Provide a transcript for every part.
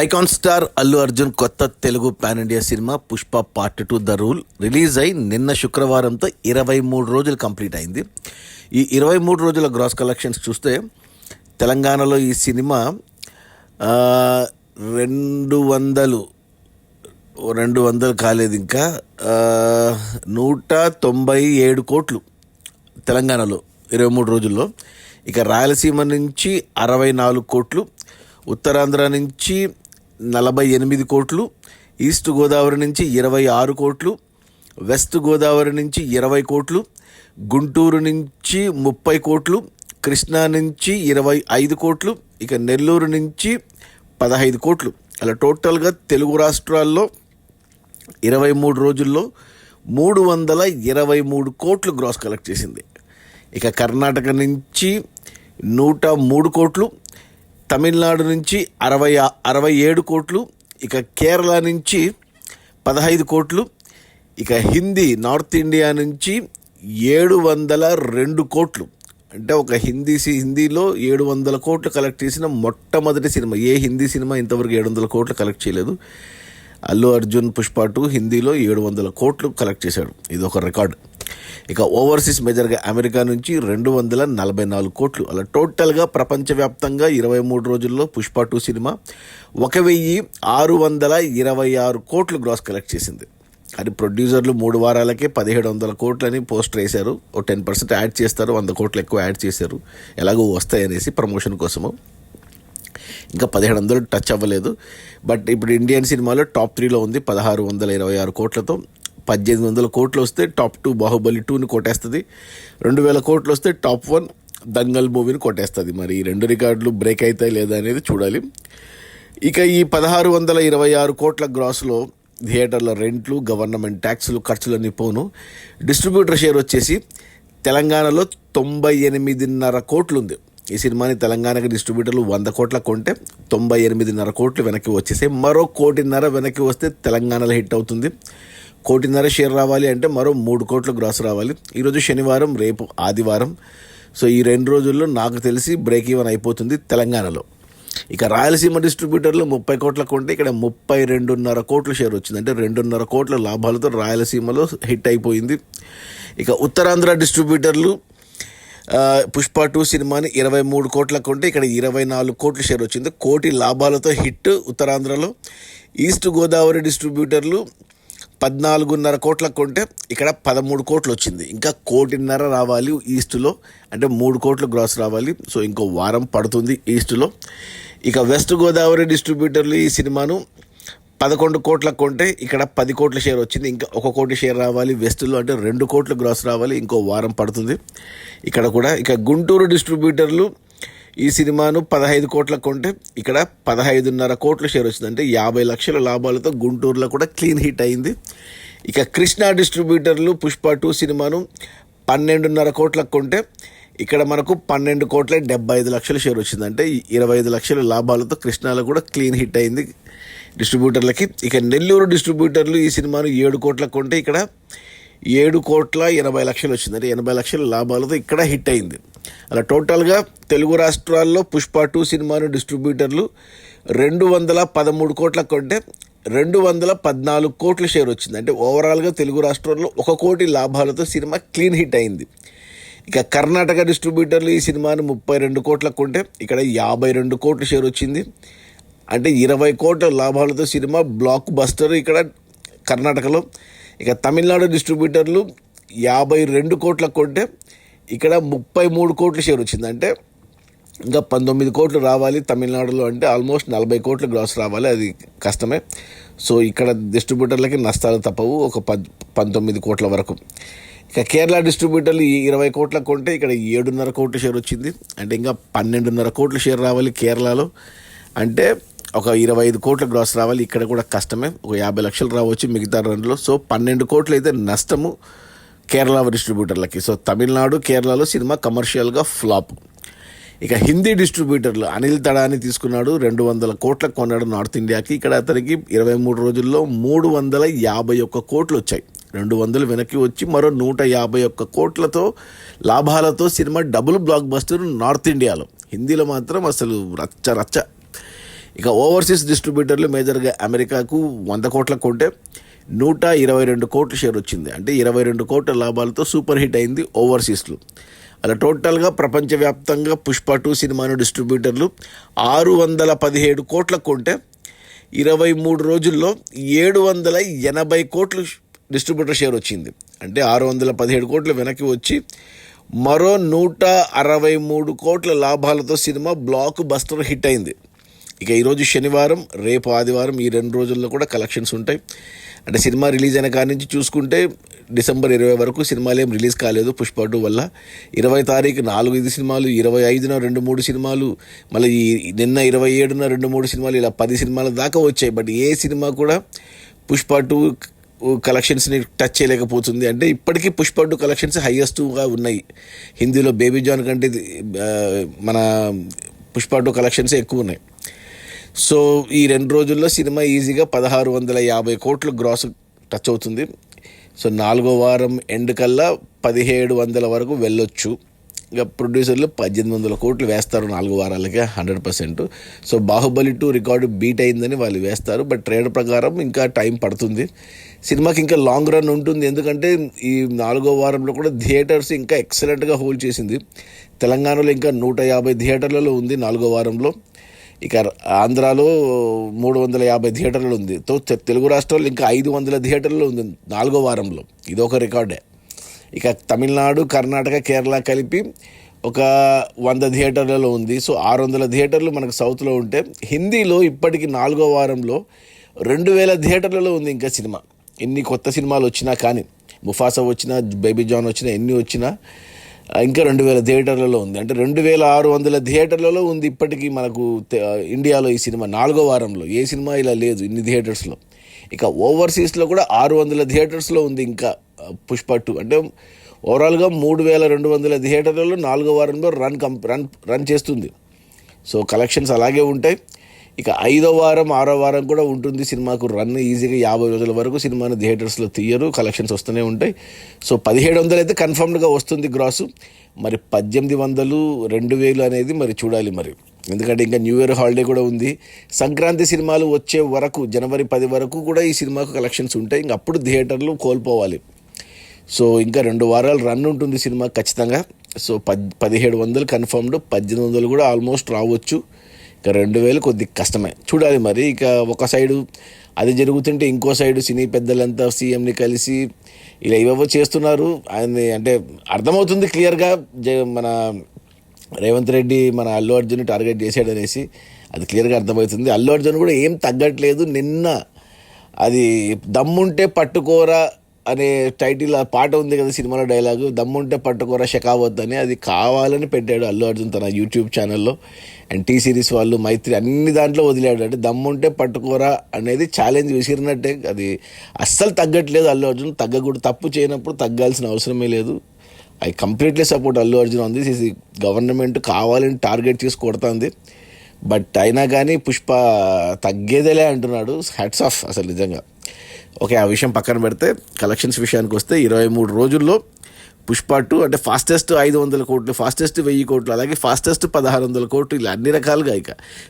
Icon star Allu Arjun కొత్త Telugu pan India cinema Pushpa part 2 the rule release అయి నిన్న శుక్రవారంతో 23 రోజులు కంప్లీట్ అయింది. ఈ 23 రోజుల గ్రాస్ కలెక్షన్స్ చూస్తే తెలంగాణలో ఈ సినిమా 200 కాలేదు, ఇంకా 197 కోట్లు తెలంగాణలో 23 రోజుల్లో. ఇక రాయలసీమ నుంచి 64 కోట్లు, ఉత్తరాంధ్ర నుంచి 48 కోట్లు, ఈస్ట్ గోదావరి నుంచి 26 కోట్లు, వెస్ట్ గోదావరి నుంచి 20 కోట్లు, గుంటూరు నుంచి 30 కోట్లు, కృష్ణా నుంచి 25 కోట్లు, ఇక నెల్లూరు నుంచి 15 కోట్లు. అలా టోటల్గా తెలుగు రాష్ట్రాల్లో 23 రోజుల్లో 323 కోట్లు గ్రాస్ కలెక్ట్ చేసింది. ఇక కర్ణాటక నుంచి 103 కోట్లు, తమిళనాడు నుంచి 67 కోట్లు, ఇక కేరళ నుంచి 15 కోట్లు, ఇక నార్త్ ఇండియా నుంచి 702 కోట్లు. అంటే ఒక హిందీలో 700 కోట్లు కలెక్ట్ చేసిన మొట్టమొదటి సినిమా. ఏ హిందీ సినిమా ఇంతవరకు 700 కోట్లు కలెక్ట్ చేయలేదు. అల్లు అర్జున్ పుష్ప 2 హిందీలో 700 కోట్లు కలెక్ట్ చేశాడు. ఇది ఒక రికార్డ్. ఇక ఓవర్సీస్ మేజర్గా అమెరికా నుంచి 244 కోట్లు. అలా టోటల్గా ప్రపంచవ్యాప్తంగా 23 రోజుల్లో పుష్ప 2 సినిమా 1626 కోట్లు గ్రాస్ కలెక్ట్ చేసింది. అది ప్రొడ్యూసర్లు 3 వారాలకే 1700 కోట్లని పోస్టర్ వేశారు. ఓ 10% యాడ్ చేస్తారు, 100 కోట్లు ఎక్కువ యాడ్ చేశారు, ఎలాగో వస్తాయనేసి ప్రమోషన్ కోసము. ఇంకా 1700 టచ్ అవ్వలేదు. బట్ ఇప్పుడు ఇండియన్ సినిమాలో టాప్ 3లో ఉంది 1626 కోట్లతో. 1800 కోట్లు వస్తే టాప్ 2 బాహుబలి 2ని కొట్టేస్తుంది. 2000 కోట్లు వస్తే టాప్ 1 దంగల్ మూవీని కొట్టేస్తుంది. మరి ఈ 2 రికార్డులు బ్రేక్ అవుతాయి లేదా అనేది చూడాలి. ఇక ఈ 1626 కోట్ల గ్రాస్లో థియేటర్ల రెంట్లు, గవర్నమెంట్ ట్యాక్సులు, ఖర్చులన్నీ పోను. డిస్ట్రిబ్యూటర్ షేర్ వచ్చేసి తెలంగాణలో 98.5 కోట్లు ఉంది. ఈ సినిమాని తెలంగాణకి డిస్ట్రిబ్యూటర్లు 100 కోట్ల కొంటే 98.5 కోట్లు వెనక్కి వచ్చేసాయి. మరో 1.5 కోటి వెనక్కి వస్తే తెలంగాణలో హిట్ అవుతుంది. 1.5 కోటి షేర్ రావాలి అంటే మరో 3 కోట్లు గ్రాస్ రావాలి. ఈరోజు శనివారం, రేపు ఆదివారం. సో ఈ 2 రోజుల్లో నాకు తెలిసి బ్రేక్ ఈవెన్ అయిపోతుంది తెలంగాణలో. ఇక రాయలసీమ డిస్ట్రిబ్యూటర్లు 30 కోట్ల కొంటే ఇక్కడ 32.5 కోట్ల షేర్ వచ్చింది. అంటే 2.5 కోట్ల లాభాలతో రాయలసీమలో హిట్ అయిపోయింది. ఇక ఉత్తరాంధ్ర డిస్ట్రిబ్యూటర్లు పుష్ప 2 సినిమాని 23 కోట్ల కొంటే ఇక్కడ 24 కోట్ల షేర్ వచ్చింది. 1 కోటి లాభాలతో హిట్ ఉత్తరాంధ్రలో. ఈస్ట్ గోదావరి డిస్ట్రిబ్యూటర్లు 14.5 కోట్ల కొంటే ఇక్కడ 13 కోట్లు వచ్చింది. ఇంకా 1.5 కోటి రావాలి ఈస్ట్లో, అంటే 3 కోట్లు గ్రాస్ రావాలి. సో ఇంకో వారం పడుతుంది ఈస్ట్లో. ఇక వెస్ట్ గోదావరి డిస్ట్రిబ్యూటర్లు ఈ సినిమాను 11 కోట్ల కొంటే ఇక్కడ 10 కోట్ల షేర్ వచ్చింది. ఇంకా 1 కోటి షేర్ రావాలి వెస్ట్లో, అంటే 2 కోట్లు గ్రాస్ రావాలి. ఇంకో వారం పడుతుంది ఇక్కడ కూడా. ఇక గుంటూరు డిస్ట్రిబ్యూటర్లు ఈ సినిమాను 15 కోట్ల కొంటే ఇక్కడ 15.5 కోట్ల షేర్ వచ్చింది. అంటే 50 లక్షల లాభాలతో గుంటూరులో కూడా క్లీన్ హిట్ అయింది. ఇక కృష్ణా డిస్ట్రిబ్యూటర్లు పుష్ప 2 సినిమాను 12.5 కోట్ల కొంటే ఇక్కడ మనకు 12.75 కోట్ల షేర్ వచ్చింది. అంటే 25 లక్షల లాభాలతో కృష్ణాలో కూడా క్లీన్ హిట్ అయింది డిస్ట్రిబ్యూటర్లకి. ఇక నెల్లూరు డిస్ట్రిబ్యూటర్లు ఈ సినిమాను 7 కోట్ల కొంటే ఇక్కడ 7.80 కోట్ల వచ్చింది. అంటే 80 లక్షల లాభాలతో ఇక్కడ హిట్ అయింది. అలా టోటల్గా తెలుగు రాష్ట్రాల్లో పుష్ప 2 సినిమాను డిస్ట్రిబ్యూటర్లు 213 కోట్ల కొంటే 214 కోట్ల షేర్ వచ్చింది. అంటే ఓవరాల్గా తెలుగు రాష్ట్రాల్లో 1 కోటి లాభాలతో సినిమా క్లీన్ హిట్ అయింది. ఇక కర్ణాటక డిస్ట్రిబ్యూటర్లు ఈ సినిమాను 32 కోట్ల కొంటే ఇక్కడ 52 కోట్ల షేర్ వచ్చింది. అంటే 20 కోట్ల లాభాలతో సినిమా బ్లాక్ బస్టర్ ఇక్కడ కర్ణాటకలో. ఇక తమిళనాడు డిస్ట్రిబ్యూటర్లు 52 కోట్ల కొంటే ఇక్కడ 33 కోట్ల షేర్ వచ్చింది. అంటే ఇంకా 19 కోట్లు రావాలి తమిళనాడులో, అంటే ఆల్మోస్ట్ 40 కోట్ల గ్రాస్ రావాలి. అది కష్టమే. సో ఇక్కడ డిస్ట్రిబ్యూటర్లకి నష్టాలు తప్పవు, ఒక 19 కోట్ల వరకు. ఇక కేరళ డిస్ట్రిబ్యూటర్లు 20 కోట్ల కొంటే ఇక్కడ 7.5 కోట్ల షేర్ వచ్చింది. అంటే ఇంకా 12.5 కోట్ల షేర్ రావాలి కేరళలో, అంటే ఒక 25 కోట్ల గ్రాస్ రావాలి. ఇక్కడ కూడా కష్టమే, ఒక 50 లక్షలు రావచ్చు మిగతా 2లో. సో 12 కోట్లు అయితే నష్టము కేరళ డిస్ట్రిబ్యూటర్లకి. సో తమిళనాడు, కేరళలో సినిమా కమర్షియల్గా ఫ్లాప్. ఇక హిందీ డిస్ట్రిబ్యూటర్లు అనిల్ తడాని తీసుకున్నాడు, 200 కోట్లకు కొన్నాడు నార్త్ ఇండియాకి. ఇక్కడ అతనికి 23 రోజుల్లో 351 కోట్లు వచ్చాయి. 200 వెనక్కి వచ్చి మరో 151 కోట్లతో లాభాలతో cinema double block buster north ఇండియాలో. హిందీలో మాత్రం అసలు రచ్చ. ఇక ఓవర్సీస్ డిస్ట్రిబ్యూటర్లు మేజర్గా అమెరికాకు 100 కోట్ల కొంటే 122 కోట్ల షేర్ వచ్చింది. అంటే 22 కోట్ల లాభాలతో సూపర్ హిట్ అయింది ఓవర్సీస్లో. అలా టోటల్గా ప్రపంచవ్యాప్తంగా పుష్ప 2 సినిమాను డిస్ట్రిబ్యూటర్లు 617 కోట్ల కొంటే 23 రోజుల్లో 780 కోట్లు డిస్ట్రిబ్యూటర్ షేర్ వచ్చింది. అంటే 617 కోట్లు వెనక్కి వచ్చి మరో 163 కోట్ల లాభాలతో సినిమా బ్లాక్ బస్టర్ హిట్ అయింది. ఇక ఈరోజు శనివారం, రేపు ఆదివారం, ఈ 2 రోజుల్లో కూడా కలెక్షన్స్ ఉంటాయి. అంటే సినిమా రిలీజ్ అయిన కాడి నుంచి చూసుకుంటే డిసెంబర్ 20 వరకు సినిమాలు ఏం రిలీజ్ కాలేదు పుష్ప 2 వల్ల. 20 తారీఖు 4-5 సినిమాలు, 25న 2-3 సినిమాలు, మళ్ళీ నిన్న 27న 2-3 సినిమాలు, ఇలా 10 సినిమాల దాకా వచ్చాయి. బట్ ఏ సినిమా కూడా పుష్ప 2 కలెక్షన్స్ని టచ్ చేయలేకపోతుంది. అంటే ఇప్పటికీ పుష్ప 2 కలెక్షన్స్ హైయెస్ట్గా ఉన్నాయి. హిందీలో బేబీ జాన్ కంటే మన పుష్ప 2 కలెక్షన్స్ ఎక్కువ ఉన్నాయి. సో ఈ 2 రోజుల్లో సినిమా ఈజీగా 1650 కోట్లు గ్రాస్ టచ్ అవుతుంది. సో 4వ వారం ఎండ్ కల్లా 1700 వరకు వెళ్ళొచ్చు. ఇక ప్రొడ్యూసర్లు 1800 కోట్లు వేస్తారు 4 వారాలకే 100%. సో బాహుబలి 2 రికార్డు బీట్ అయిందని వాళ్ళు వేస్తారు. బట్ ట్రేడ్ ప్రకారం ఇంకా టైం పడుతుంది. సినిమాకి ఇంకా లాంగ్ రన్ ఉంటుంది. ఎందుకంటే ఈ 4వ వారంలో కూడా థియేటర్స్ ఇంకా ఎక్సలెంట్గా హోల్డ్ చేసింది. తెలంగాణలో ఇంకా 150 థియేటర్లలో ఉంది 4వ వారంలో. ఇక ఆంధ్రాలో 350 థియేటర్లు ఉంది. తెలుగు రాష్ట్రాల్లో ఇంకా 500 థియేటర్లు ఉంది 4వ వారంలో. ఇదొక రికార్డే. ఇక తమిళనాడు, కర్ణాటక, కేరళ కలిపి ఒక 100 థియేటర్లలో ఉంది. సో 600 థియేటర్లు మనకు సౌత్లో ఉంటే, హిందీలో ఇప్పటికి 4వ వారంలో 2000 థియేటర్లలో ఉంది ఇంకా సినిమా. ఎన్ని కొత్త సినిమాలు వచ్చినా కానీ, ముఫాసా వచ్చినా, బేబీ జాన్ వచ్చినా, ఎన్ని వచ్చినా ఇంకా 2000 థియేటర్లలో ఉంది. అంటే 2600 థియేటర్లలో ఉంది ఇప్పటికీ మనకు ఇండియాలో ఈ సినిమా 4వ వారంలో. ఏ సినిమా ఇలా లేదు ఇన్ని థియేటర్స్లో. ఇక ఓవర్సీస్లో కూడా 600 థియేటర్స్లో ఉంది ఇంకా పుష్ప 2. అంటే ఓవరాల్గా 3200 థియేటర్లలో 4వ వారంలో రన్ చేస్తుంది. సో కలెక్షన్స్ అలాగే ఉంటాయి. ఇక 5వ వారం, 6వ వారం కూడా ఉంటుంది సినిమాకు రన్. ఈజీగా 50 రోజుల వరకు సినిమాను థియేటర్స్లో తీయరు, కలెక్షన్స్ వస్తూనే ఉంటాయి. సో 1700 అయితే కన్ఫర్మ్డ్గా వస్తుంది గ్రాసు. మరి 1800, 2000 అనేది మరి చూడాలి మరి. ఎందుకంటే ఇంకా న్యూ ఇయర్ హాలిడే కూడా ఉంది. సంక్రాంతి సినిమాలు వచ్చే వరకు, జనవరి 10 వరకు కూడా ఈ సినిమాకు కలెక్షన్స్ ఉంటాయి. ఇంక అప్పుడు థియేటర్లు కోల్పోవాలి. సో ఇంకా 2 వారాలు రన్ ఉంటుంది సినిమా ఖచ్చితంగా. సో 1700 కన్ఫర్మ్డ్, 1800 కూడా ఆల్మోస్ట్ రావచ్చు. ఇక 2000 కొద్ది కష్టమే, చూడాలి మరి. ఇక ఒక సైడు అది జరుగుతుంటే ఇంకో సైడు సినీ పెద్దలంతా సీఎంని కలిసి ఇలా ఇవేవో చేస్తున్నారు. ఆయన్ని అంటే అర్థమవుతుంది క్లియర్గా మన రేవంత్ రెడ్డి మన అల్లు అర్జున్ టార్గెట్ చేశాడనేసి అది క్లియర్గా అర్థమవుతుంది. అల్లు అర్జున్ కూడా ఏం తగ్గట్లేదు. నిన్న అది దమ్ముంటే పట్టుకోరా అనే టైటిల్ ఆ పాట ఉంది కదా సినిమాలో డైలాగు, దమ్ముంటే పట్టుకోరా షెకావత్ అని, అది కావాలని పెట్టాడు అల్లు అర్జున్ తన యూట్యూబ్ ఛానల్లో. అండ్ టీ సిరీస్ వాళ్ళు, మైత్రి, అన్ని దాంట్లో వదిలాడు. అంటే దమ్ముంటే పట్టుకోరా అనేది ఛాలెంజ్ విసిరినట్టే. అది అస్సలు తగ్గట్లేదు అల్లు అర్జున్. తగ్గకూడదు, తప్పు చేయనప్పుడు తగ్గాల్సిన అవసరమే లేదు. I completely support Allu Arjun ఉంది. ఇది గవర్నమెంట్ కావాలని టార్గెట్ చేసి కొడుతుంది. బట్ అయినా కానీ పుష్ప తగ్గేదేలే అంటున్నాడు. హ్యాట్స్ ఆఫ్ అసలు నిజంగా. ఓకే, ఆ విషయం పక్కన పెడితే కలెక్షన్స్ విషయానికి వస్తే 23 రోజుల్లో పుష్ప 2 అంటే ఫాస్టెస్ట్ 500 కోట్లు, ఫాస్టెస్ట్ 1000 కోట్లు, అలాగే ఫాస్టెస్ట్ 1600 కోట్లు, ఇలా అన్ని రకాలుగా. ఇక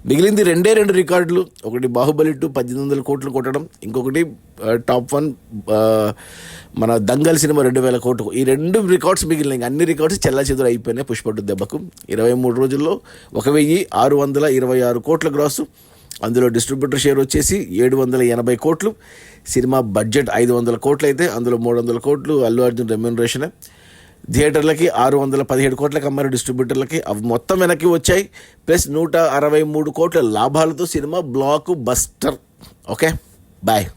మిగిలింది 2 రికార్డులు. ఒకటి బాహుబలి 2 1800 కోట్లు కొట్టడం, ఇంకొకటి టాప్ 1 మన దంగల్ సినిమా 2000 కోట్లు. ఈ 2 రికార్డ్స్ మిగిలినాయి. అన్ని రికార్డ్స్ చెల్లాచెదురు అయిపోయినాయి పుష్ప 2 దెబ్బకు. 23 రోజుల్లో 1626 కోట్ల గ్రాసు. అందులో డిస్ట్రిబ్యూటర్ షేర్ వచ్చేసి 780 కోట్లు. సినిమా బడ్జెట్ 500 కోట్లు అయితే అందులో 300 కోట్లు అల్లు అర్జున్ రెమ్యూనరేషన్. థియేటర్లకి 617 కోట్లకు అమ్మారు డిస్ట్రిబ్యూటర్లకి. అవి మొత్తం వెనక్కి వచ్చాయి. ప్లస్ 163 కోట్ల లాభాలతో సినిమా బ్లాక్ బస్టర్. Okay, bye.